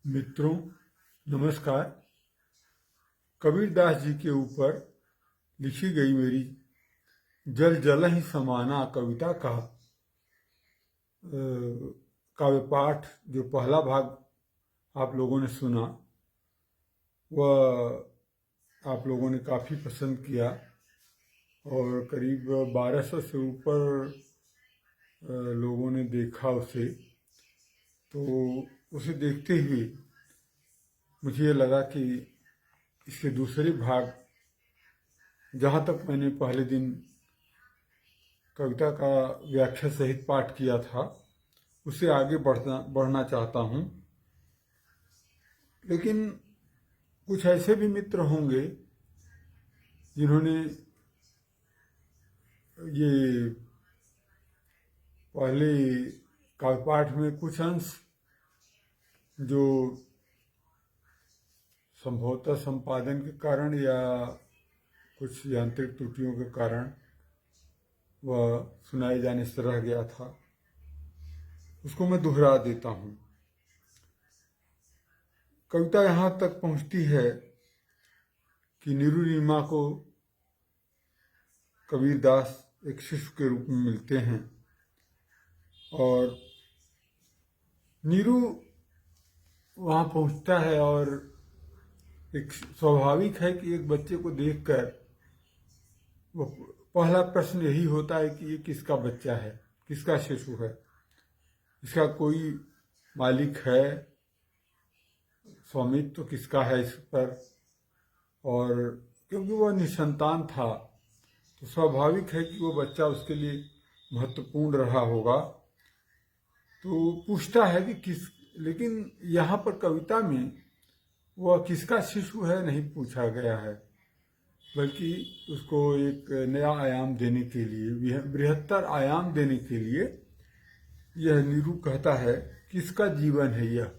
मित्रों, नमस्कार। कबीरदास जी के ऊपर लिखी गई मेरी जल जल ही समाना कविता का काव्य पाठ जो पहला भाग आप लोगों ने सुना वह आप लोगों ने काफ़ी पसंद किया और करीब 1200 से ऊपर लोगों ने देखा उसे। तो उसे देखते हुए मुझे ये लगा कि इसके दूसरे भाग, जहाँ तक मैंने पहले दिन कविता का व्याख्या सहित पाठ किया था, उसे आगे बढ़ना चाहता हूँ। लेकिन कुछ ऐसे भी मित्र होंगे जिन्होंने ये पहले काव्य पाठ में कुछ अंश जो संभवतः संपादन के कारण या कुछ यांत्रिक त्रुटियों के कारण वह सुनाए जाने से रह गया था, उसको मैं दोहरा देता हूँ। कविता यहाँ तक पहुँचती है कि नीरू को कबीरदास एक शिष्य के रूप में मिलते हैं और नीरू वहाँ पहुँचता है और एक स्वाभाविक है कि एक बच्चे को देखकर वो पहला प्रश्न यही होता है कि ये किसका बच्चा है, किसका शिशु है, इसका कोई मालिक है, स्वामित्व तो किसका है इस पर। और क्योंकि वह निसंतान था तो स्वाभाविक है कि वो बच्चा उसके लिए महत्वपूर्ण रहा होगा। तो पूछता है कि किस, लेकिन यहाँ पर कविता में वह किसका शिशु है नहीं पूछा गया है, बल्कि उसको एक नया आयाम देने के लिए, बृहत्तर आयाम देने के लिए यह नीरू कहता है किसका जीवन है यह।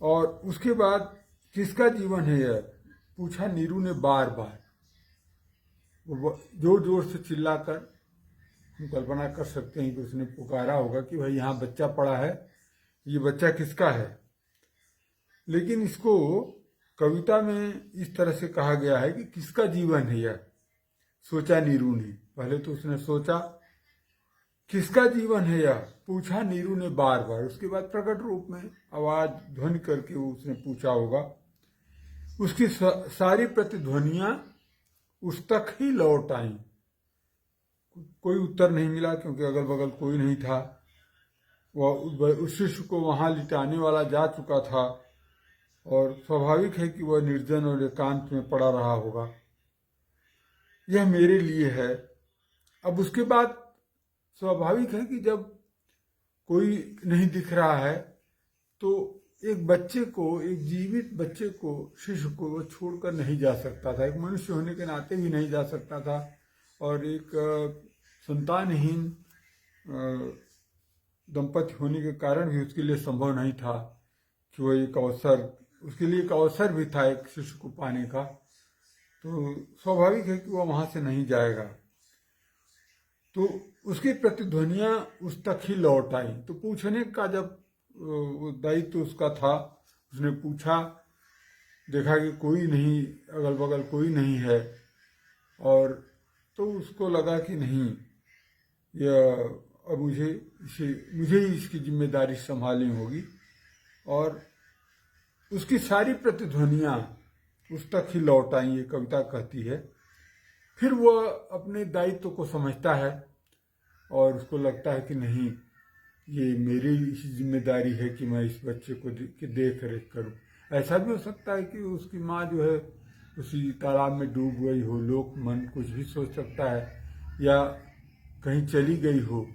और उसके बाद किसका जीवन है यह पूछा नीरू ने बार बार, जोर जोर से चिल्लाकर। हम कल्पना कर सकते हैं कि उसने पुकारा होगा कि भाई यहाँ बच्चा पड़ा है, ये बच्चा किसका है। लेकिन इसको कविता में इस तरह से कहा गया है कि किसका जीवन है यह, सोचा नीरू ने। पहले तो उसने सोचा किसका जीवन है यह, पूछा नीरू ने बार बार। उसके बाद प्रकट रूप में आवाज ध्वनि करके उसने पूछा होगा। उसकी सारी प्रतिध्वनियां उस तक ही लौट आई। कोई उत्तर नहीं मिला क्योंकि अगल बगल कोई नहीं था। वह उस शिशु को वहां लिटाने वाला जा चुका था और स्वाभाविक है कि वह निर्जन और एकांत में पड़ा रहा होगा। यह मेरे लिए है। अब उसके बाद स्वाभाविक है कि जब कोई नहीं दिख रहा है तो एक बच्चे को, एक जीवित बच्चे को, शिशु को वो छोड़कर नहीं जा सकता था। एक मनुष्य होने के नाते भी नहीं जा सकता था और एक संतानहीन दंपति होने के कारण भी उसके लिए संभव नहीं था कि वो एक अवसर, उसके लिए एक अवसर भी था एक शिशु को पाने का। तो स्वाभाविक है कि वह वहां से नहीं जाएगा। तो उसकी प्रतिध्वनियां उस तक ही लौट आई। तो पूछने का जब दायित्व उसका था, उसने पूछा, देखा कि कोई नहीं, अगल बगल कोई नहीं है, और तो उसको लगा कि नहीं, यह अब मुझे ही इसकी जिम्मेदारी संभालनी होगी। और उसकी सारी प्रतिध्वनियां उस तक ही लौट आई, ये कविता कहती है। फिर वह अपने दायित्व को समझता है और उसको लगता है कि नहीं, ये मेरी जिम्मेदारी है कि मैं इस बच्चे को देख रेख करूं। ऐसा भी हो सकता है कि उसकी माँ जो है उसी तालाब में डूब गई हो, लोक मन कुछ भी सोच सकता है, या कहीं चली गई हो,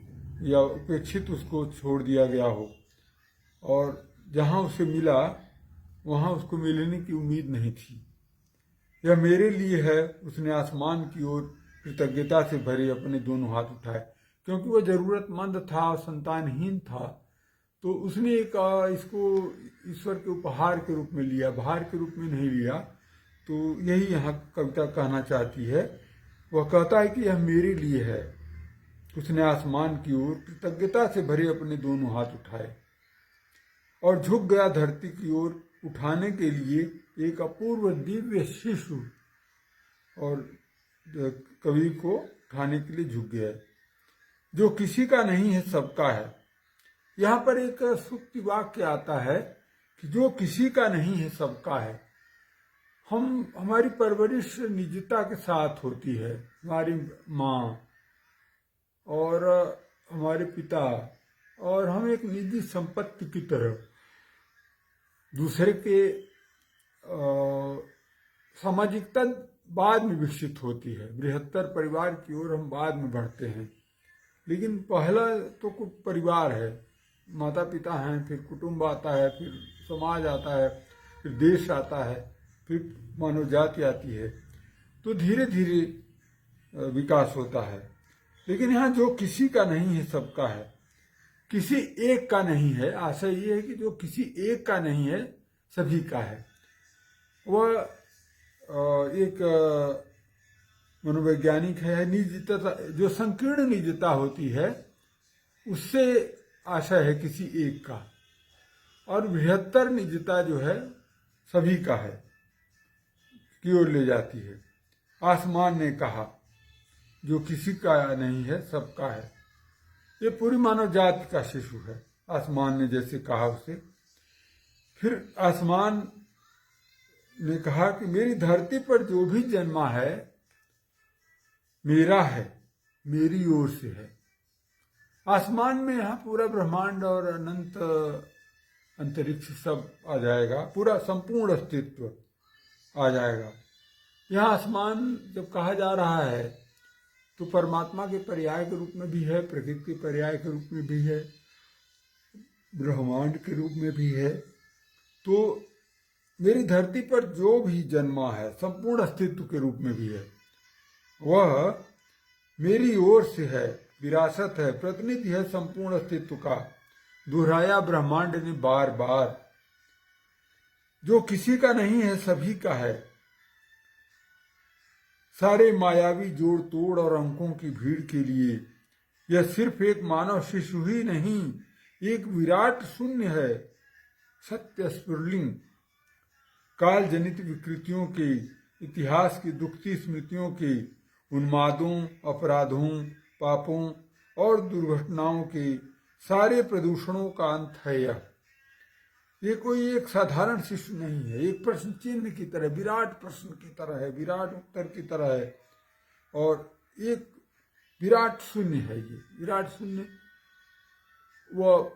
या उपेक्षित उसको छोड़ दिया गया हो और जहाँ उसे मिला वहाँ उसको मिलने की उम्मीद नहीं थी। यह मेरे लिए है। उसने आसमान की ओर कृतज्ञता से भरे अपने दोनों हाथ उठाए, क्योंकि वह जरूरतमंद था, संतानहीन था। तो उसने इसको ईश्वर के उपहार के रूप में लिया, भार के रूप में नहीं लिया। तो यही यहाँ कविता कहना चाहती है। वह कहता है कि यह मेरे लिए है। उसने आसमान की ओर कृतज्ञता से भरे अपने दोनों हाथ उठाए और झुक गया धरती की ओर उठाने के लिए एक अपूर्व दिव्य शिशु, और कवि को उठाने के लिए झुक गया, जो किसी का नहीं है सबका है। यहाँ पर एक सूक्ति वाक्य आता है कि जो किसी का नहीं है सबका है। हमारी परवरिश निजता के साथ होती है। हमारी माँ और हमारे पिता और हम एक निजी संपत्ति की तरह दूसरे के सामाजिकता बाद में विकसित होती है। बृहत्तर परिवार की ओर हम बाद में बढ़ते हैं, लेकिन पहला तो परिवार है, माता पिता हैं, फिर कुटुंब आता है, फिर समाज आता है, फिर देश आता है, फिर मानव जाति आती है। तो धीरे धीरे विकास होता है। लेकिन यहाँ जो किसी का नहीं है सबका है, किसी एक का नहीं है। आशय ये है कि जो किसी एक का नहीं है सभी का है। वह एक मनोवैज्ञानिक है। निजता, जो संकीर्ण निजता होती है, उससे आशय है किसी एक का, और बृहत्तर निजता जो है सभी का है की ओर ले जाती है। आसमान ने कहा जो किसी का नहीं है सबका है। ये पूरी मानव जाति का शिशु है। आसमान ने जैसे कहा उसे, फिर आसमान ने कहा कि मेरी धरती पर जो भी जन्मा है मेरा है, मेरी ओर से है। आसमान में यहाँ पूरा ब्रह्मांड और अनंत अंतरिक्ष सब आ जाएगा, पूरा संपूर्ण अस्तित्व आ जाएगा। यहाँ आसमान जब कहा जा रहा है तो परमात्मा के पर्याय के रूप में भी है, प्रकृति के पर्याय के रूप में भी है, ब्रह्मांड के रूप में भी है। तो मेरी धरती पर जो भी जन्मा है संपूर्ण अस्तित्व के रूप में भी है, वह मेरी ओर से है, विरासत है, प्रतिनिधि है संपूर्ण अस्तित्व का। दोहराया ब्रह्मांड ने बार बार, जो किसी का नहीं है सभी का है। सारे मायावी जोड़ तोड़ और अंकों की भीड़ के लिए यह सिर्फ एक मानव शिशु ही नहीं, एक विराट शून्य है, सत्य स्फुरलिंग। काल जनित विकृतियों के, इतिहास की दुखती स्मृतियों के, उन्मादों, अपराधों, पापों और दुर्घटनाओं के सारे प्रदूषणों का अंत है यह। ये कोई एक साधारण शिशु नहीं है, एक प्रश्न चिन्ह की तरह, विराट प्रश्न की तरह है, विराट उत्तर की तरह है, और एक विराट शून्य है। ये विराट शून्य, वह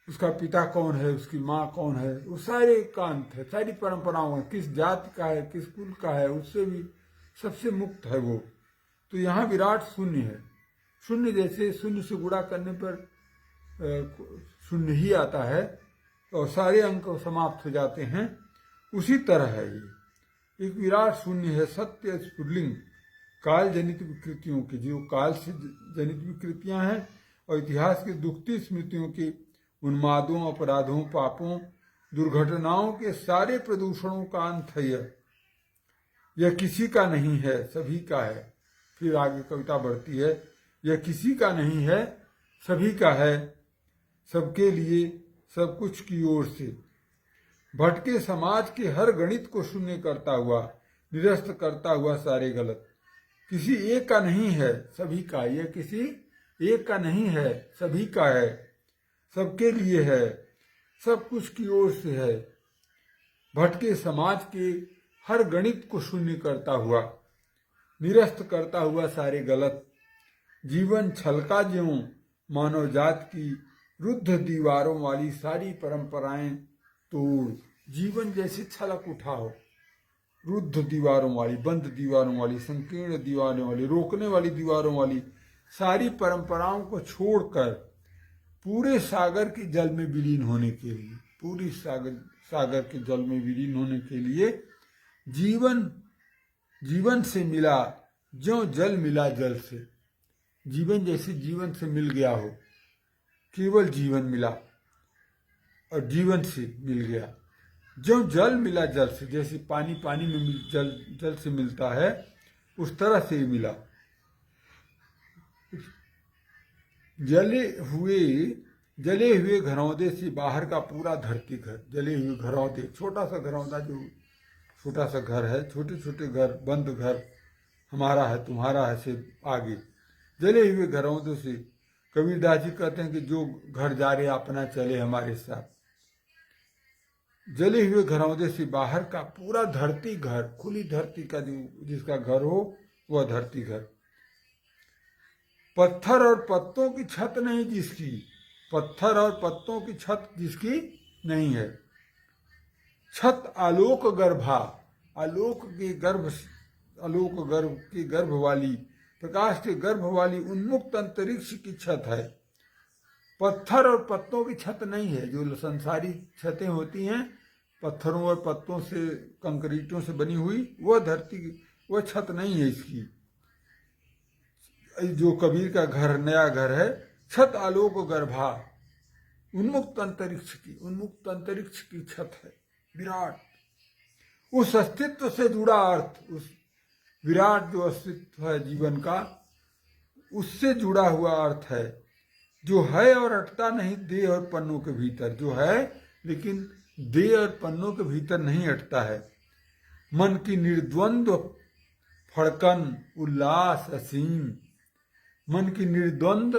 उसका पिता कौन है, उसकी माँ कौन है, वो सारे का अंत है। सारी परंपराओं है, किस जाति का है, किस कुल का है, उससे भी सबसे मुक्त है वो। तो यहाँ विराट शून्य है। शून्य जैसे शून्य से गुणा करने पर शून्य ही आता है और सारे अंक समाप्त हो जाते हैं, उसी तरह है ये। एक विराट शून्य है, सत्य स्फुरलिंग। काल जनित विकृतियों की, जो काल से जनित विकृतियां हैं, और इतिहास की दुखती स्मृतियों की, उन्मादों, अपराधों, पापों, दुर्घटनाओं के सारे प्रदूषणों का अंत है यह किसी का नहीं है सभी का है। फिर आगे कविता बढ़ती है, यह किसी का नहीं है सभी का है, सबके लिए, सब कुछ की ओर से। भटके समाज के हर गणित को शून्य करता हुआ, निरस्त करता हुआ सारे गलत। किसी एक का नहीं है सभी का, यह किसी एक का नहीं है सभी का है, सबके लिए है, सब कुछ की ओर से है। भटके समाज के हर गणित को शून्य करता हुआ, निरस्त करता हुआ सारे गलत। जीवन छलका ज्यों मानव जात की रुद्ध दीवारों वाली सारी परंपराएं तोड़। जीवन जैसे छलक उठा हो, रुद्ध दीवारों वाली, बंद दीवारों वाली, संकीर्ण दीवारों वाली, रोकने वाली दीवारों वाली सारी परंपराओं को छोड़कर पूरे सागर के जल में विलीन होने के लिए, पूरी सागर के जल में विलीन होने के लिए जीवन से मिला, ज्यों जल मिला जल से। जीवन जैसे जीवन से मिल गया हो, केवल जीवन मिला और जीवन से मिल गया। ज्यों जल मिला जल से, जैसे पानी पानी में जल से मिलता है, उस तरह से मिला। जले हुए जले हुए घरौंदे से बाहर का पूरा धरती घर, जले हुए घरौंदे, छोटा सा घरौंदा जो छोटा सा घर है, छोटे छोटे घर, बंद घर, हमारा है तुम्हारा है से आगे जले हुए घरौंदे से। कबीरदास जी कहते हैं कि जो घर जा रहे अपना चले हमारे साथ। जले हुए घरौंदे से बाहर का पूरा धरती घर, खुली धरती का जो जिसका घर हो वह धरती घर। पत्थर और पत्तों की छत नहीं जिसकी, पत्थर और पत्तों की छत जिसकी नहीं है। छत आलोक गर्भा, आलोक के गर्भ, आलोक गर्भ की गर्भ वाली, प्रकाश के गर्भ वाली उन्मुक्त अंतरिक्ष की छत है। पत्थर और पत्तों की छत नहीं है। जो संसारी छतें होती हैं पत्थरों और पत्तों से, कंक्रीटों से बनी हुई, वह धरती, वह छत नहीं है इसकी। जो कबीर का घर, नया घर है, छत आलोक गर्भा, उन्मुक्त अंतरिक्ष की, उन्मुक्त अंतरिक्ष की छत है, विराट। उस अस्तित्व से जुड़ा अर्थ, उस विराट जो अस्तित्व है जीवन का, उससे जुड़ा हुआ अर्थ है, जो है और अटता नहीं देह और पन्नों के भीतर, जो है लेकिन देह और पन्नों के भीतर नहीं अटता है। मन की निर्द्वंद्व फड़कन उल्लास असीम, मन की निर्द्वंद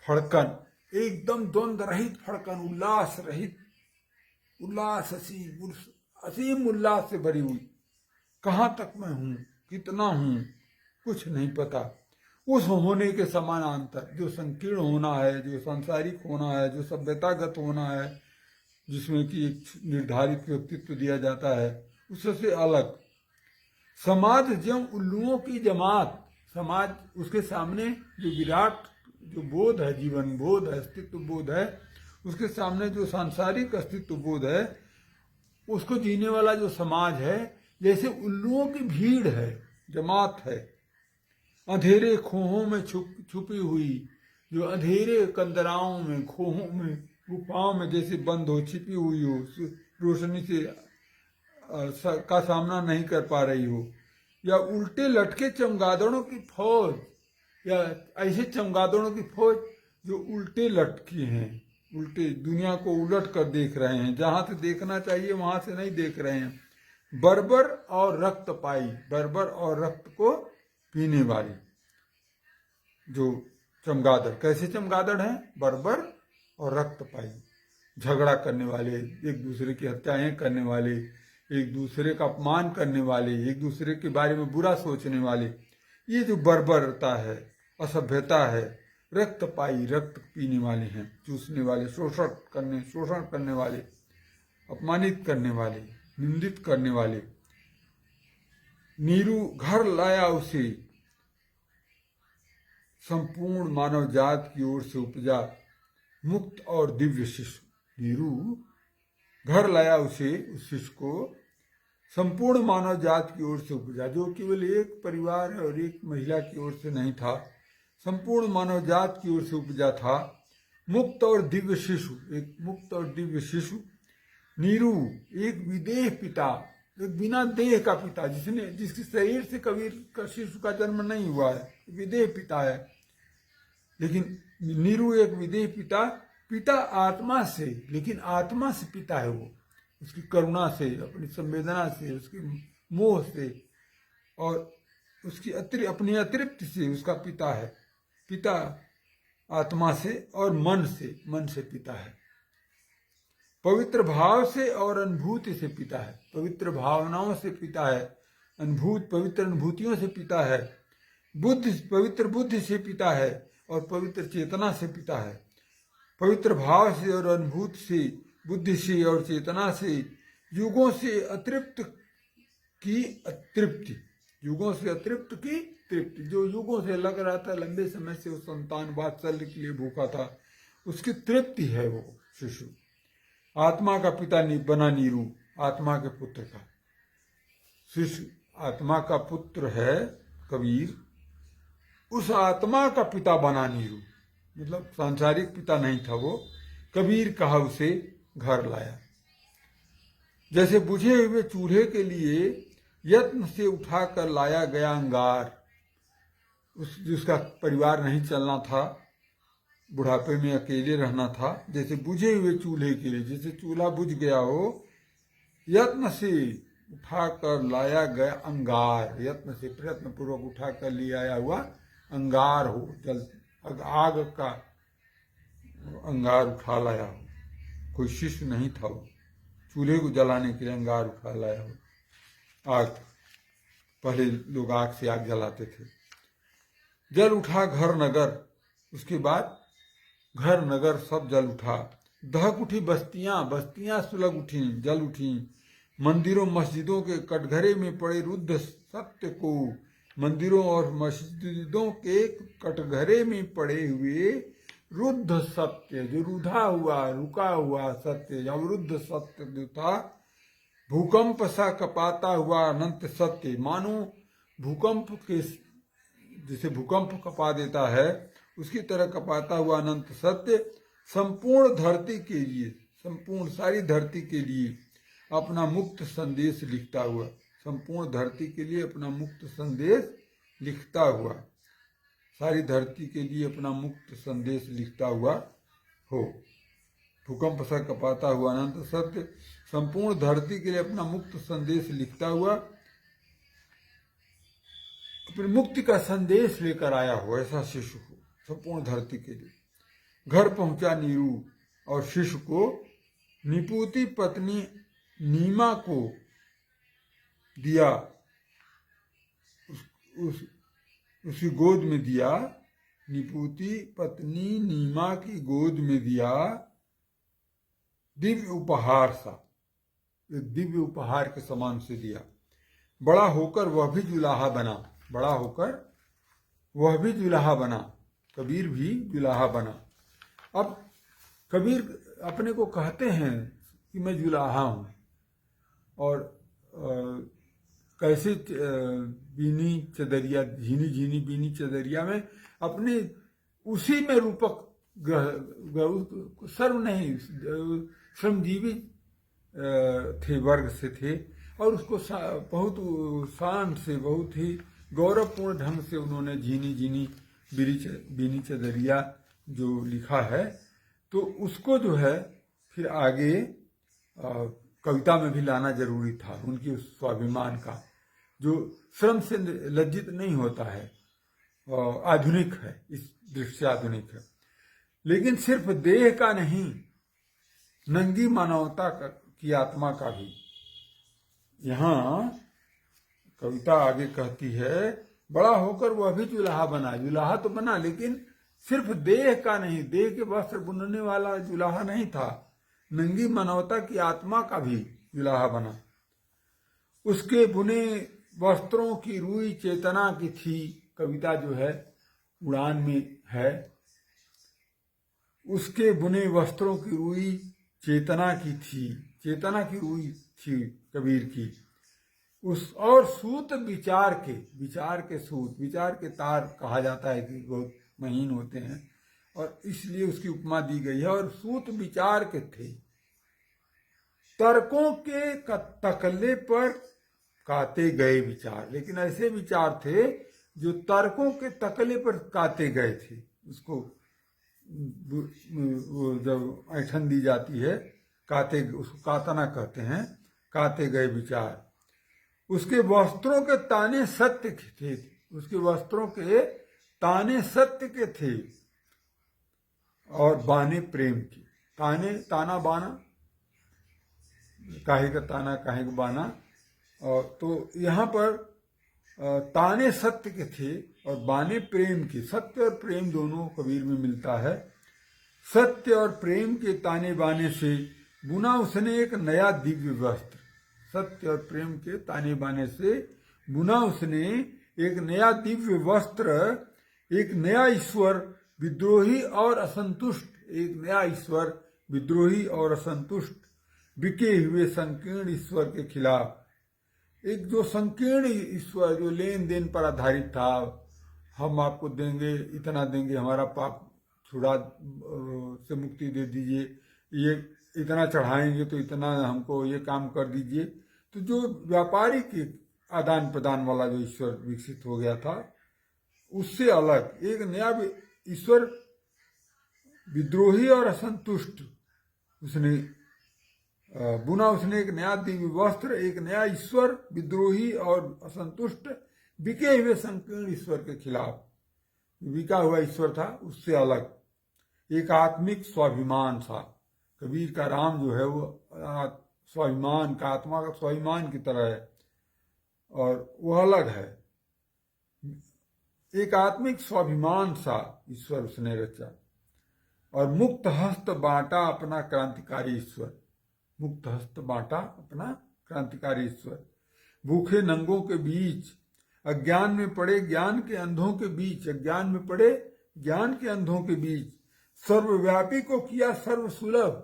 फड़कन, एकदम द्वंद रहित फड़कन, उल्लास रहित, उल्लास असीम, असीम उल्लास से भरी हुई। कहाँ तक मैं हूँ, कितना हूँ, कुछ नहीं पता। उस होने के समानांतर जो संकीर्ण होना है, जो सांसारिक होना है, जो सभ्यतागत होना है, जिसमें कि एक निर्धारित व्यक्तित्व दिया जाता है, उससे अलग समाज जम उल्लुओं की जमात, समाज उसके सामने जो विराट जो बोध है, जीवन बोध है, अस्तित्व बोध है, उसके सामने जो सांसारिक अस्तित्व बोध है, उसको जीने वाला जो समाज है, जैसे उल्लुओं की भीड़ है, जमात है। अंधेरे खोहों में छुपी हुई, जो अंधेरे कंदराओं में, खोहों में, गुफाओं में जैसे बंद हो, छिपी हुई हो, रोशनी से का सामना नहीं कर पा रही हो, या उल्टे लटके चमगादड़ों की फौज, या ऐसे चमगादड़ों की फौज जो उल्टे लटकी हैं, उल्टे दुनिया को उलट कर देख रहे हैं, जहां से देखना चाहिए वहां से नहीं देख रहे हैं। बर्बर और रक्त पाई, बर्बर और रक्त को पीने वाली जो चमगादड़, कैसे चमगादड़ हैं? बर्बर और रक्त पाई, झगड़ा करने वाले, एक दूसरे की हत्याएं करने वाले, एक दूसरे का अपमान करने वाले, एक दूसरे के बारे में बुरा सोचने वाले, ये जो बर्बरता है, असभ्यता है। रक्त पाई, रक्त पीने वाले हैं, चूसने वाले, शोषण करने वाले, अपमानित करने वाले, निंदित करने वाले। नीरू घर लाया उसे, संपूर्ण मानव जात की ओर से उपजा मुक्त और दिव्य शिशु। नीरू घर लाया उसे, उस शिशु को संपूर्ण मानव जात की ओर से उपजा, जो केवल एक परिवार और एक महिला की ओर से नहीं था, संपूर्ण मानव जात की ओर से उपजा था। मुक्त और दिव्य शिशु, एक मुक्त और दिव्य शिशु। नीरू एक विदेह पिता, एक बिना देह का पिता, जिसके शरीर से कबीर का शिशु का जन्म नहीं हुआ है, विदेह पिता है। लेकिन नीरू एक विदेह पिता, पिता आत्मा से, लेकिन आत्मा से पिता है वो, उसकी करुणा से, अपनी संवेदना से, उसकी मोह से और उसकी अपनी अतृप्ति से उसका पिता है। पिता आत्मा से और मन से पिता है। पवित्र भाव से और अनुभूति से पिता है, पवित्र भावनाओं से पिता है, पवित्र अनुभूतियों से पिता है। पवित्र बुद्धि से पिता है और पवित्र चेतना से पिता है। पवित्र भाव से और अनुभूति से, बुद्धि से और चेतना से, युगों से अतृप्त की अतृप्ति, युगों से अतृप्त की तृप्ति। जो युगों से लग रहा था, लंबे समय से उस संतान वात्सल्य के लिए भूखा था, उसकी तृप्ति है वो शिशु। आत्मा का पिता बना नीरू, आत्मा के पुत्र का शिशु, आत्मा का पुत्र है कबीर, उस आत्मा का पिता बना नीरू, मतलब सांसारिक पिता नहीं था वो। कबीर कहा उसे घर लाया। जैसे बुझे हुए चूल्हे के लिए यत्न से उठाकर लाया गया अंगार, जिसका परिवार नहीं चलना था, बुढ़ापे में अकेले रहना था, जैसे बुझे हुए चूल्हे के लिए, जैसे चूल्हा बुझ गया हो, यत्न से उठाकर लाया गया अंगार, यत्न से प्रयत्न पूर्वक उठाकर ले आया हुआ अंगार हो, जल आग का अंगार उठा लाया हो। कोई शिष्य नहीं था, वो चूल्हे को जलाने के लिए अंगार उठा लाया हो। आग, पहले लोग आग से आग जलाते थे। जल उठा घर नगर, उसके बाद घर नगर सब जल उठा। दहक उठी बस्तियां, बस्तियां सुलग उठी, जल उठी। मंदिरों मस्जिदों के कटघरे में पड़े रुद्ध सत्य को, मंदिरों और मस्जिदों के कटघरे में पड़े हुए रुद्ध सत्य, जो रुधा हुआ, रुका हुआ सत्य, अवरुद्ध सत्य जो था, भूकंप सा कपाता हुआ अनंत सत्य, मानो भूकंप के, जैसे भूकंप कपा देता है उसकी तरह कपाता हुआ अनंत सत्य, संपूर्ण धरती के लिए, संपूर्ण सारी धरती के लिए अपना मुक्त संदेश लिखता हुआ, संपूर्ण धरती के लिए अपना मुक्त संदेश लिखता हुआ, सारी धरती के लिए अपना मुक्त संदेश लिखता हुआ हो। भूकंप सा कपाता हुआ अनंत सत्य, संपूर्ण धरती के लिए अपना मुक्त संदेश लिखता हुआ, अपनी मुक्ति का संदेश लेकर आया हो, ऐसा शिशु हो संपूर्ण धरती के लिए। घर पहुंचा नीरू और शिशु को निपुति पत्नी नीमा को दिया, उसकी गोद में दिया, निपुति पत्नी नीमा की गोद में दिया दिव्य उपहार सा, एक दिव्य उपहार के समान से दिया। बड़ा होकर वह भी जुलाहा बना, बड़ा होकर वह भी जुलाहा बना, कबीर भी जुलाहा बना। अब कबीर अपने को कहते हैं कि मैं जुलाहा हूँ, और कैसे बीनी चदरिया, झीनी झीनी बीनी चदरिया में अपने उसी में रूपक सर्व नहीं, श्रमजीवी थे, वर्ग से थे, और उसको बहुत शान से, बहुत ही गौरवपूर्ण ढंग से उन्होंने झीनी झीनी बीनी चदरिया जो लिखा है, तो उसको जो है फिर आगे कविता में भी लाना जरूरी था, उनकी उस स्वाभिमान का, जो श्रम से लज्जित नहीं होता है, आधुनिक है, इस दृष्टि से आधुनिक है। लेकिन सिर्फ देह का नहीं, नंगी मानवता की आत्मा का भी। यहाँ कविता आगे कहती है, बड़ा होकर वह भी जुलाहा बना, जुलाहा तो बना लेकिन सिर्फ देह का नहीं, देह के वस्त्र बुनने वाला जुलाहा नहीं था, नंगी मानवता की आत्मा का भी जुलाहा बना। उसके बुने वस्त्रों की रुई चेतना की थी, कविता जो है उड़ान में है, उसके बुने वस्त्रों की रुई चेतना की थी, चेतना की रुई थी कबीर की। उस और सूत विचार के, विचार के सूत, विचार के तार कहा जाता है कि बहुत महीन होते हैं, और इसलिए उसकी उपमा दी गई है। और सूत विचार के थे, तर्कों के तकल्ले पर काते गए विचार, लेकिन ऐसे विचार थे जो तर्कों के तकल्ले पर काते गए थे। उसको जब ऐठन दी जाती है, काते, उसको कातना कहते हैं, काते गए विचार। उसके वस्त्रों के ताने सत्य के थे, उसके वस्त्रों के ताने सत्य के थे, और बाने प्रेम की। ताने, ताना बाना, काहे का ताना काहे का बाना, और तो यहाँ पर ताने सत्य के थे और बाने प्रेम की। सत्य और प्रेम दोनों कबीर में मिलता है। सत्य और प्रेम के ताने बाने से बुना उसने एक नया दिव्य वस्त्र, सत्य और प्रेम के ताने बाने से बुना उसने एक नया दिव्य वस्त्र, एक नया ईश्वर विद्रोही और असंतुष्ट, एक नया ईश्वर विद्रोही और असंतुष्ट, बिके हुए संकीर्ण ईश्वर के खिलाफ। एक जो संकीर्ण ईश्वर, जो लेन देन पर आधारित था, हम आपको देंगे, इतना देंगे, हमारा पाप छुड़ा से मुक्ति दे दीजिए, ये इतना चढ़ाएंगे तो इतना हमको ये काम कर दीजिए। तो जो व्यापारिक आदान प्रदान वाला जो ईश्वर विकसित हो गया था, उससे अलग एक नया ईश्वर विद्रोही और असंतुष्ट उसने बुना, उसने एक नया दिव्य वस्त्र, एक नया ईश्वर, विद्रोही और असंतुष्ट बिके हुए संकीर्ण ईश्वर के खिलाफ। बिका हुआ ईश्वर था उससे अलग एक आत्मिक स्वाभिमान था। कबीर का राम जो है वो स्वाभिमान का, आत्मा का स्वाभिमान की तरह है और वो अलग है। एक आत्मिक स्वाभिमान सा ईश्वर उसने रचा और मुक्त हस्त बांटा अपना क्रांतिकारी ईश्वर। मुक्त हस्त बांटा अपना क्रांतिकारी ईश्वर। भूखे नंगों के बीच, अज्ञान में पड़े ज्ञान के अंधों के बीच, अज्ञान में पड़े ज्ञान के अंधों के बीच सर्वव्यापी को किया सर्वसुलभ।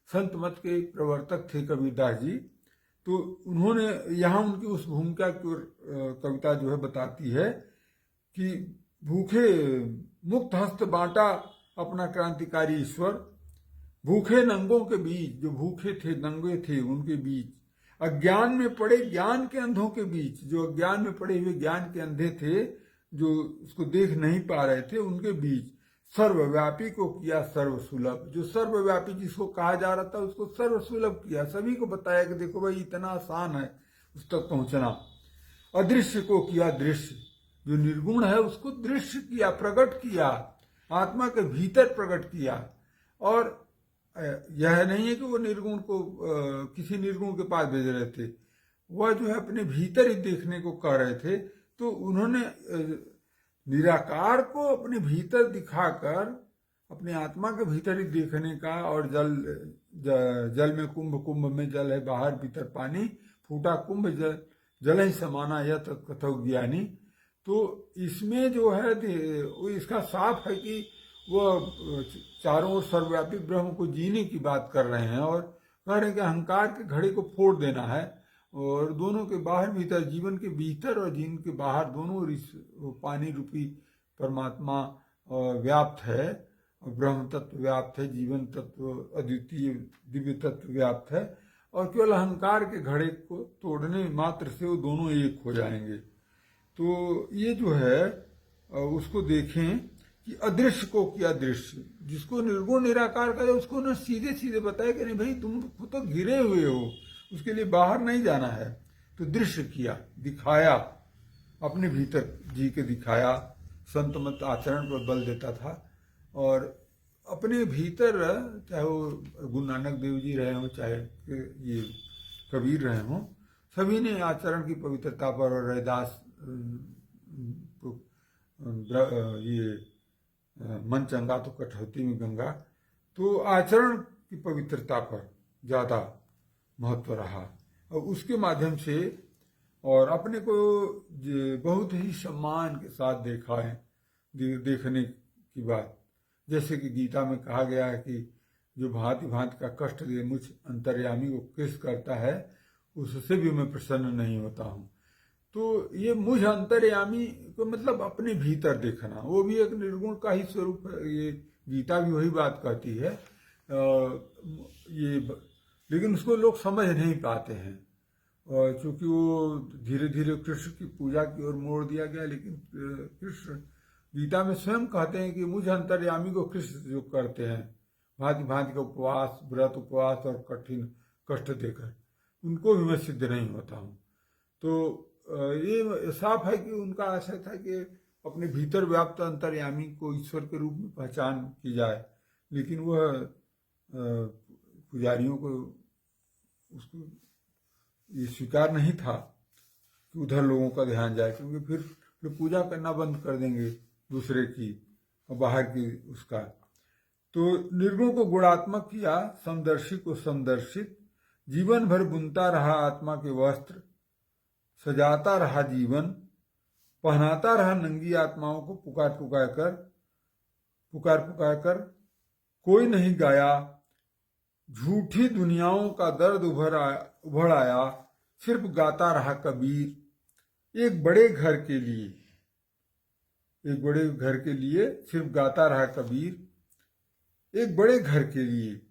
संत मत के प्रवर्तक थे कबीरदास जी, तो उन्होंने यहाँ उनकी उस भूमिका की कविता जो है बताती है कि भूखे मुक्त हस्त बांटा अपना क्रांतिकारी ईश्वर, भूखे नंगों के बीच, जो भूखे थे नंगे थे उनके बीच, अज्ञान में पड़े ज्ञान के अंधों के बीच, जो अज्ञान में पड़े हुए ज्ञान के अंधे थे, जो उसको देख नहीं पा रहे थे, उनके बीच सर्वव्यापी को किया सर्वसुलभ। जो सर्वव्यापी जिसको कहा जा रहा था उसको सर्वसुलभ किया, सभी को बताया कि देखो भाई इतना आसान है उस तक पहुंचना। अदृश्य को किया दृश्य, जो निर्गुण है उसको दृश्य किया, प्रकट किया, आत्मा के भीतर प्रकट किया। और यह नहीं है कि वो निर्गुण को किसी निर्गुण के पास भेज रहे थे, वह जो है अपने भीतर ही देखने को कह रहे थे। तो उन्होंने निराकार को अपने भीतर दिखाकर अपने आत्मा के भीतर ही देखने का, और जल में कुंभ, कुंभ में जल है, बाहर भीतर पानी, फूटा कुंभ जल ही समाना यह कथो ज्ञानी। तो इसमें जो है इसका साफ है कि वह चारों ओर सर्वव्यापी ब्रह्म को जीने की बात कर रहे हैं और कह रहे हैं कि अहंकार के घड़े को फोड़ देना है और दोनों के बाहर भीतर, जीवन के भीतर और जीवन के बाहर दोनों पानी रूपी परमात्मा व्याप्त है, ब्रह्म तत्व व्याप्त है, जीवन तत्व अद्वितीय दिव्य तत्व व्याप्त है और केवल अहंकार के घड़े को तोड़ने मात्र से वो दोनों एक हो जाएंगे। तो ये जो है उसको देखें कि अदृश्य को किया दृश्य, जिसको निर्गुण निराकार का उसको न सीधे सीधे बताया कि नहीं भाई तुम तो घिरे हुए हो, उसके लिए बाहर नहीं जाना है, तो दृश्य किया, दिखाया, अपने भीतर जी के दिखाया। संत मत आचरण पर बल देता था और अपने भीतर, चाहे वो गुरु नानक देव जी रहे हों, चाहे ये कबीर रहे हों, सभी ने आचरण की पवित्रता पर, और रैदास ये मन चंगा तो कठौती में गंगा, तो आचरण की पवित्रता पर ज़्यादा महत्व रहा और उसके माध्यम से और अपने को बहुत ही सम्मान के साथ देखा है। देखने की बात, जैसे कि गीता में कहा गया है कि जो भांति भांति का कष्ट दे मुझ अंतर्यामी को किस करता है, उससे भी मैं प्रसन्न नहीं होता हूँ। तो ये मुझ अंतर्यामी को मतलब अपने भीतर देखना, वो भी एक निर्गुण का ही स्वरूप है। ये गीता भी वही बात कहती है। ये लेकिन उसको लोग समझ नहीं पाते हैं और चूंकि वो धीरे धीरे कृष्ण की पूजा की ओर मोड़ दिया गया। लेकिन कृष्ण गीता में स्वयं कहते हैं कि मुझ अंतर्यामी को कृष्ण जो करते हैं, भांति भांति का उपवास, व्रत उपवास और कठिन कष्ट देकर, उनको भी मैं सिद्ध नहीं होता हूँ। तो ये साफ है कि उनका आशय था कि अपने भीतर व्याप्त अंतर्यामी को ईश्वर के रूप में पहचान की जाए, लेकिन वह पुजारियों को उसको ये स्वीकार नहीं था कि उधर लोगों का ध्यान जाए, क्योंकि फिर पूजा करना बंद कर देंगे दूसरे की और बाहर की उसका। तो निर्गुण को गुणात्मक किया, समदर्शी को समदर्शित, जीवन भर बुनता रहा आत्मा के वस्त्र, सजाता रहा जीवन, पहनाता रहा नंगी आत्माओं को पुकार पुकार कर, कोई नहीं गाया, झूठी दुनियाओं का दर्द उभर आया, सिर्फ गाता रहा कबीर। एक बड़े घर के लिए सिर्फ गाता रहा कबीर। एक बड़े घर के लिए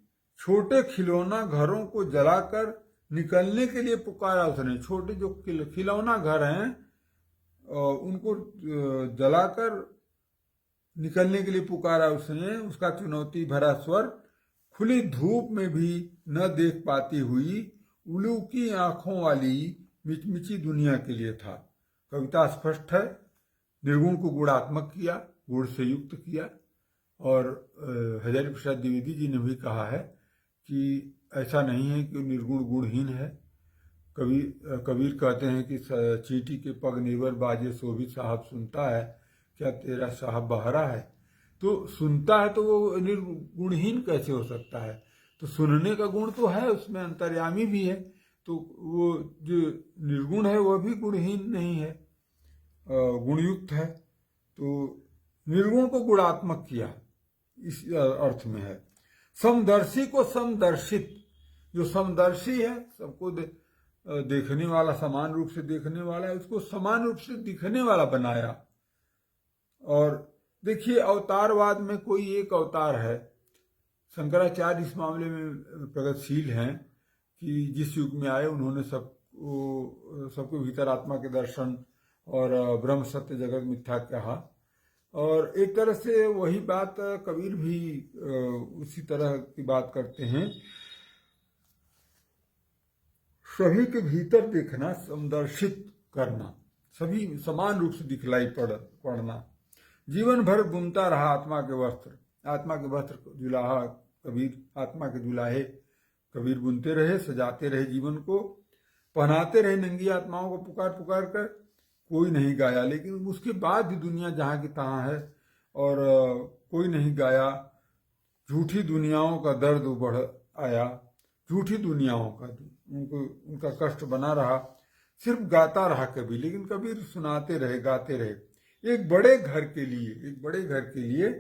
छोटे खिलौना घरों को जलाकर निकलने के लिए पुकारा उसने। छोटे जो खिलौना घर हैं उनको जलाकर निकलने के लिए पुकारा उसने, उसका चुनौती भरा स्वर खुली धूप में भी न देख पाती हुई उल्लू की आंखों वाली मिचमिची दुनिया के लिए था। कविता स्पष्ट है, निर्गुण को गुणात्मक किया, गुण से युक्त किया। और हजारी प्रसाद द्विवेदी जी ने भी कहा है कि ऐसा नहीं है कि निर्गुण गुणहीन है। कबीर कहते हैं कि चींटी के पग निर्भर बाजे सो भी साहब सुनता है, क्या तेरा साहब बहरा है। तो सुनता है तो वो निर्गुणहीन कैसे हो सकता है? तो सुनने का गुण तो है, उसमें अंतर्यामी भी है, तो वो जो निर्गुण है वह भी गुणहीन नहीं है, गुणयुक्त है। तो निर्गुण को गुणात्मक किया, इस अर्थ में है। समदर्शी को समदर्शित, जो समदर्शी है, सबको देखने वाला, समान रूप से देखने वाला है, उसको समान रूप से दिखने वाला बनाया। और देखिए, अवतारवाद में कोई एक अवतार है। शंकराचार्य इस मामले में प्रगतिशील हैं कि जिस युग में आए उन्होंने सबके भीतर आत्मा के दर्शन और ब्रह्म सत्य जगत मिथ्या कहा। और एक तरह से वही बात कबीर भी उसी तरह की बात करते हैं। सभी के भीतर देखना, समदर्शित करना, सभी समान रूप से दिखलाई पड़ना। जीवन भर बुनता रहा आत्मा के वस्त्र, आत्मा के वस्त्र जुलाहा कबीर, आत्मा के जुलाहे कबीर बुनते रहे, सजाते रहे जीवन को, पहनाते रहे नंगी आत्माओं को पुकार पुकार कर। कोई नहीं गाया, लेकिन उसके बाद भी दुनिया जहाँ की तहाँ है और कोई नहीं गाया। झूठी दुनियाओं का दर्द बढ़ आया, झूठी दुनियाओं का उनका कष्ट बना रहा। सिर्फ गाता रहा कबीर, लेकिन कबीर सुनाते रहे, गाते रहे। एक बड़े घर के लिए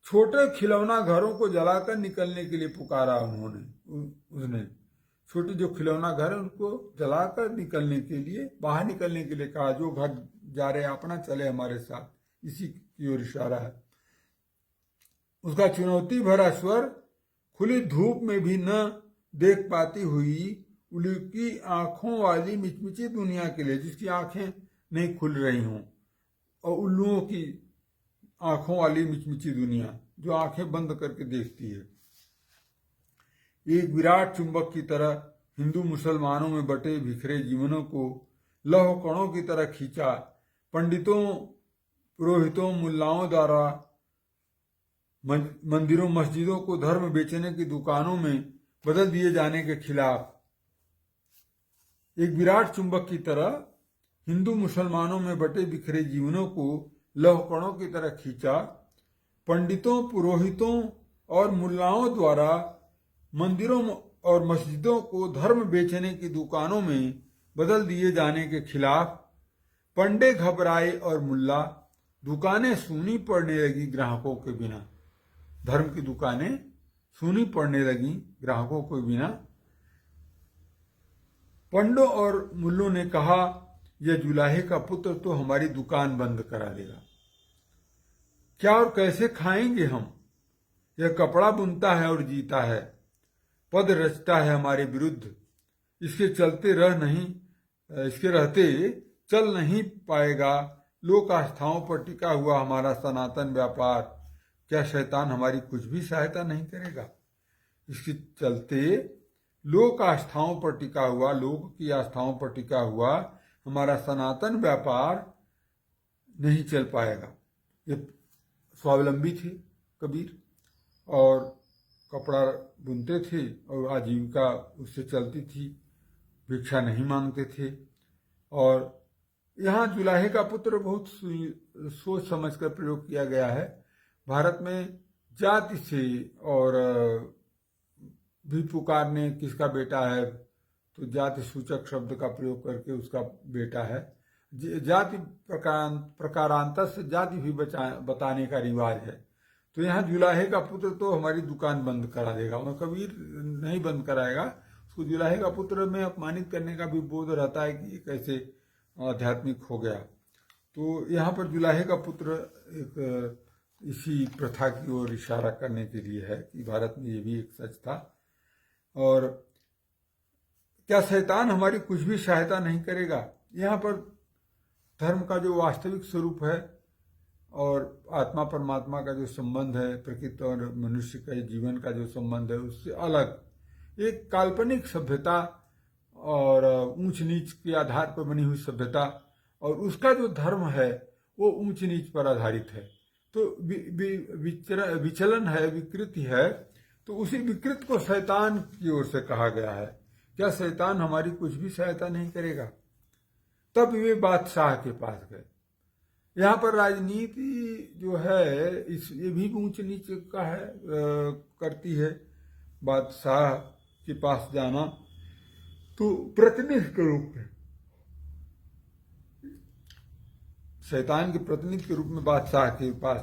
छोटे खिलौना घरों को जलाकर निकलने के लिए पुकारा उसने। छोटे जो खिलौना घर है उनको जलाकर निकलने के लिए, बाहर निकलने के लिए कहा। जो घर जा रहे अपना चले हमारे साथ, इसी की ओर इशारा है। उसका चुनौती भरा स्वर खुली धूप में भी न देख पाती हुई उल्लू की आंखों वाली मिचमिची दुनिया के लिए, जिसकी आंखें नहीं खुल रही हों, और उल्लुओं की आंखों वाली मिचमिची दुनिया जो आंखें बंद करके देखती है। एक विराट चुंबक की तरह हिंदू मुसलमानों में बटे बिखरे जीवनों को लौह कणों की तरह खींचा। पंडितों, पुरोहितों, मुल्लाओं द्वारा मंदिरों मस्जिदों को धर्म बेचने की दुकानों में बदल दिए जाने के खिलाफ। एक विराट चुंबक की तरह हिंदू मुसलमानों में बटे बिखरे जीवनों को लौह कणों की तरह खींचा। पंडितों, पुरोहितों और मुल्लाओं द्वारा मंदिरों और मस्जिदों को धर्म बेचने की दुकानों में बदल दिए जाने के खिलाफ। पंडे घबराए और मुल्ला, दुकानें सूनी पड़ने लगी ग्राहकों के बिना। धर्म की दुकानें सूनी पड़ने लगी ग्राहकों के बिना। पंडों और मुल्लों ने कहा, यह जुलाहे का पुत्र तो हमारी दुकान बंद करा देगा। क्या और कैसे खाएंगे हम? यह कपड़ा बुनता है और जीता है, पद रचता है हमारे विरुद्ध। इसके रहते चल नहीं पाएगा लोक आस्थाओं पर टिका हुआ हमारा सनातन व्यापार। क्या शैतान हमारी कुछ भी सहायता नहीं करेगा? इसके चलते लोक आस्थाओं पर टिका हुआ, लोक की आस्थाओं पर टिका हुआ हमारा सनातन व्यापार नहीं चल पाएगा। ये स्वावलंबी थे कबीर और कपड़ा बुनते थे और आजीविका उससे चलती थी, भिक्षा नहीं मांगते थे। और यहाँ जुलाहे का पुत्र बहुत सोच समझकर प्रयोग किया गया है। भारत में जाति से और भी पुकारने, किसका बेटा है तो जाति सूचक शब्द का प्रयोग करके उसका बेटा है। जाति प्रकारांतर से जाति भी बताने का रिवाज है। तो यहाँ जुलाहे का पुत्र तो हमारी दुकान बंद करा देगा, और कबीर नहीं बंद कराएगा। उसको जुलाहे का पुत्र में अपमानित करने का भी बोध रहता है कि ये कैसे आध्यात्मिक हो गया। तो यहाँ पर जुलाहे का पुत्र एक इसी प्रथा की ओर इशारा करने के लिए है कि भारत में ये भी एक सच था। और क्या शैतान हमारी कुछ भी सहायता नहीं करेगा? यहाँ पर धर्म का जो वास्तविक स्वरूप है और आत्मा परमात्मा का जो संबंध है, प्रकृति और मनुष्य का जीवन का जो संबंध है, उससे अलग एक काल्पनिक सभ्यता और ऊंच नीच के आधार पर बनी हुई सभ्यता, और उसका जो धर्म है वो ऊंच नीच पर आधारित है। तो विचलन है, विकृति है। तो उसी विकृत को शैतान की ओर से कहा गया है। क्या शैतान हमारी कुछ भी सहायता नहीं करेगा? तब वे बादशाह के पास गए। यहाँ पर राजनीति जो है ये भी ऊंच नीच का है, करती है। बादशाह के पास जाना तो प्रतिनिधि के रूप में, शैतान के प्रतिनिधि के रूप में बादशाह के पास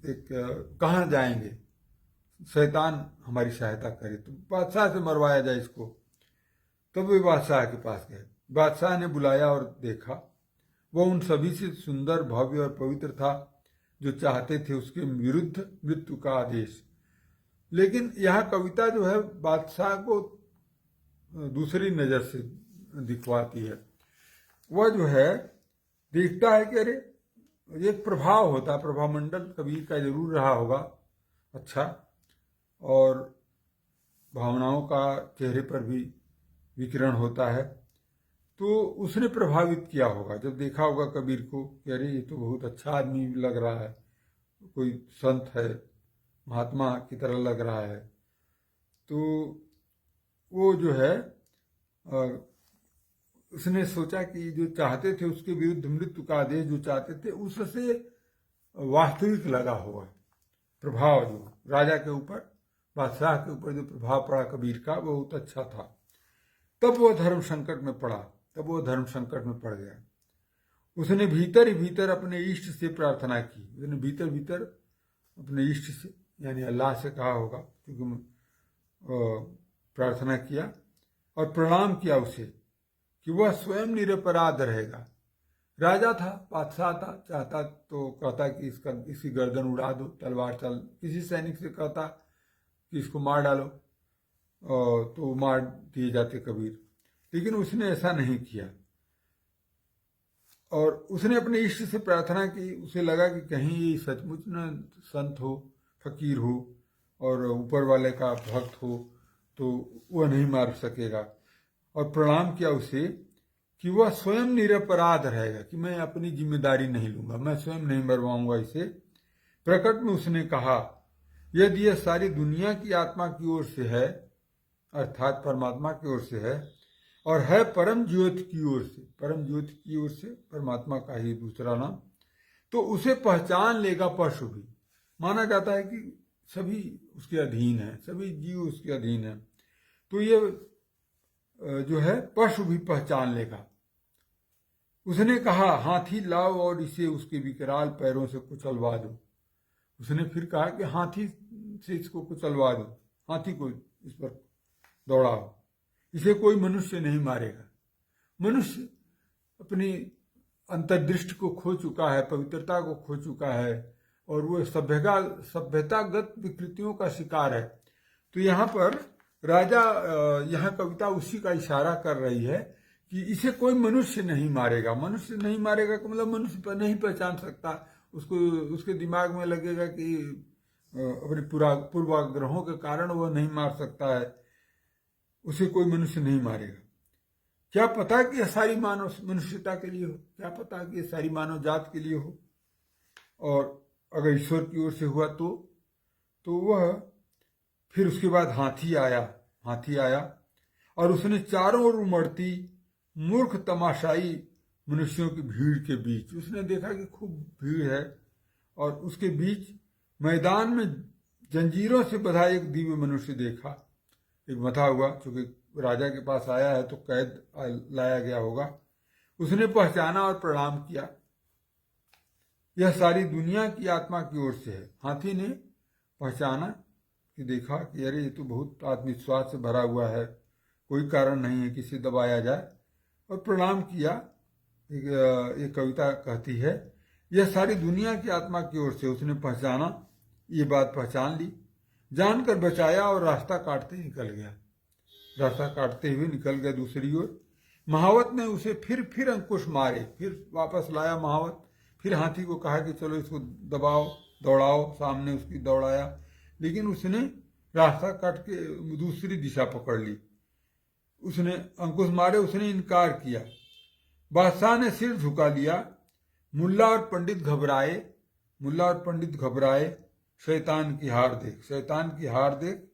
एक कहाँ जाएंगे? शैतान हमारी सहायता करे तो बादशाह से मरवाया जाए इसको। तब वे बादशाह के पास गए। बादशाह ने बुलाया और देखा, वह उन सभी से सुंदर, भव्य और पवित्र था जो चाहते थे उसके विरुद्ध मृत्यु का आदेश। लेकिन यह कविता जो है बादशाह को दूसरी नजर से दिखवाती है। वह जो है देखता है कि अरे एक प्रभाव होता है, प्रभावमंडल कबीर का जरूर रहा होगा अच्छा, और भावनाओं का चेहरे पर भी विकिरण होता है। तो उसने प्रभावित किया होगा जब देखा होगा कबीर को कि अरे ये तो बहुत अच्छा आदमी लग रहा है, कोई संत है, महात्मा की तरह लग रहा है। तो वो जो है उसने सोचा कि जो चाहते थे उसके विरुद्ध मृत्यु का आदेश जो चाहते थे उससे वास्तविक लगा हुआ प्रभाव, जो राजा के ऊपर, बादशाह के ऊपर जो प्रभाव पड़ा कबीर का, वो बहुत अच्छा था। तब वो धर्म संकट में पड़ा, तब वो धर्म संकट में पड़ गया। उसने भीतर ही भीतर अपने इष्ट से प्रार्थना की। उसने भीतर भीतर अपने इष्ट से यानी अल्लाह से कहा होगा, क्योंकि प्रार्थना किया और प्रणाम किया उसे कि वह स्वयं निरपराध रहेगा। राजा था, बादशाह था, चाहता तो कहता कि इसकी गर्दन उड़ा दो, तलवार चल, किसी सैनिक से कहता कि इसको मार डालो, तो मार दिए जाते कबीर। लेकिन उसने ऐसा नहीं किया और उसने अपने इष्ट से प्रार्थना की। उसे लगा कि कहीं ये सचमुच न संत हो, फकीर हो और ऊपर वाले का भक्त हो तो वह नहीं मार सकेगा। और प्रणाम किया उसे कि वह स्वयं निरपराध रहेगा, कि मैं अपनी जिम्मेदारी नहीं लूंगा, मैं स्वयं नहीं मरवाऊंगा इसे। प्रकट में उसने कहा, यदि यह सारी दुनिया की आत्मा की ओर से है, अर्थात परमात्मा की ओर से है, और है परम ज्योति की ओर से, परम ज्योति की ओर से परमात्मा का ही दूसरा नाम, तो उसे पहचान लेगा पशु भी। माना जाता है कि सभी उसके अधीन है, सभी जीव उसके अधीन है। तो ये जो है पशु भी पहचान लेगा। उसने कहा, हाथी लाओ और इसे उसके विकराल पैरों से कुचलवा दो। उसने फिर कहा कि हाथी से इसको कुचलवा दो, हाथी को इस पर दौड़ाओ, इसे कोई मनुष्य नहीं मारेगा। मनुष्य अपनी अंतर्दृष्टि को खो चुका है, पवित्रता को खो चुका है और वो सभ्यतागत विकृतियों का शिकार है। तो यहाँ पर राजा, यहाँ कविता उसी का इशारा कर रही है कि इसे कोई मनुष्य नहीं मारेगा। मनुष्य नहीं मारेगा का मतलब मनुष्य पर नहीं पहचान सकता, उसको उसके दिमाग में लगेगा कि अपने पूर्वाग्रहों के कारण वह नहीं मार सकता है, उसे कोई मनुष्य नहीं मारेगा। क्या पता कि यह सारी मानव मनुष्यता के लिए हो, क्या पता कि यह सारी मानव जात के लिए हो। और अगर ईश्वर की ओर से हुआ तो वह फिर उसके बाद हाथी आया और उसने चारों ओर उमड़ती मूर्ख तमाशाई मनुष्यों की भीड़ के बीच, उसने देखा कि खूब भीड़ है और उसके बीच मैदान में जंजीरों से बंधा एक दिव्य मनुष्य देखा, एक बंधा हुआ, क्योंकि राजा के पास आया है तो कैद लाया गया होगा। उसने पहचाना और प्रणाम किया। यह सारी दुनिया की आत्मा की ओर से है। हाथी ने पहचाना कि देखा कि अरे ये तो बहुत आत्मविश्वास से भरा हुआ है, कोई कारण नहीं है कि इसे दबाया जाए, और प्रणाम किया। ये कविता कहती है, यह सारी दुनिया की आत्मा की ओर से। उसने पहचाना, ये बात पहचान ली, जानकर बचाया और रास्ता काटते हुए निकल गया दूसरी ओर। महावत ने उसे फिर अंकुश मारे, फिर वापस लाया महावत, फिर हाथी को कहा कि चलो इसको दबाओ, दौड़ाओ, सामने उसकी दौड़ाया, लेकिन उसने रास्ता काट के दूसरी दिशा पकड़ ली। उसने अंकुश मारे, उसने इनकार किया। बादशाह ने सिर झुका लिया। मुल्ला और पंडित घबराए। शैतान की हार देख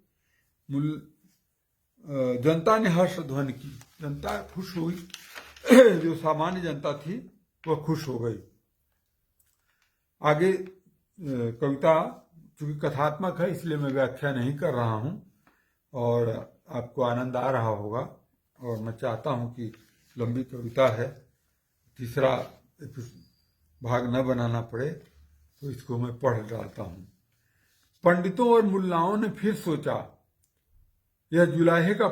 जनता ने हर्ष ध्वनि की। जनता खुश हुई। जो सामान्य जनता थी वह खुश हो गई। आगे कविता चूंकि कथात्मक है इसलिए मैं व्याख्या नहीं कर रहा हूं और आपको आनंद आ रहा होगा, और मैं चाहता हूं कि लंबी कविता है, तीसरा भाग न बनाना पड़े, तो इसको मैं पढ़ डालता हूं। पंडितों और मुल्लाओं ने फिर सोचा, यह जुलाहे का